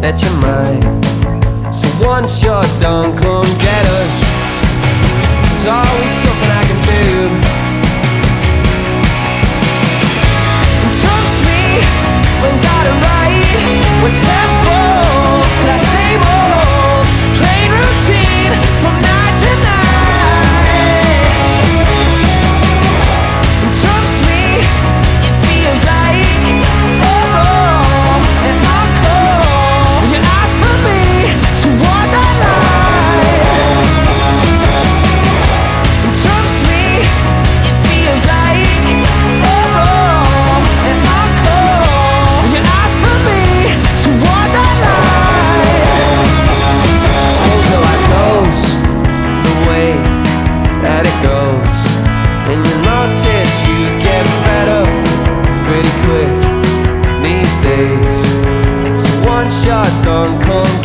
that you're mine. So once you're done, come get us. There's always something I can do. And trust me, when got it right, we're tenfold. But I same old plain routine from night to night. And trust me, it feels like and encore when you ask for me to walk that line. And trust me, it feels like and encore when you ask for me to walk that line. Suppose that life goes the way that it goes, and you notice you get fed up pretty quick these days. So once you're done, come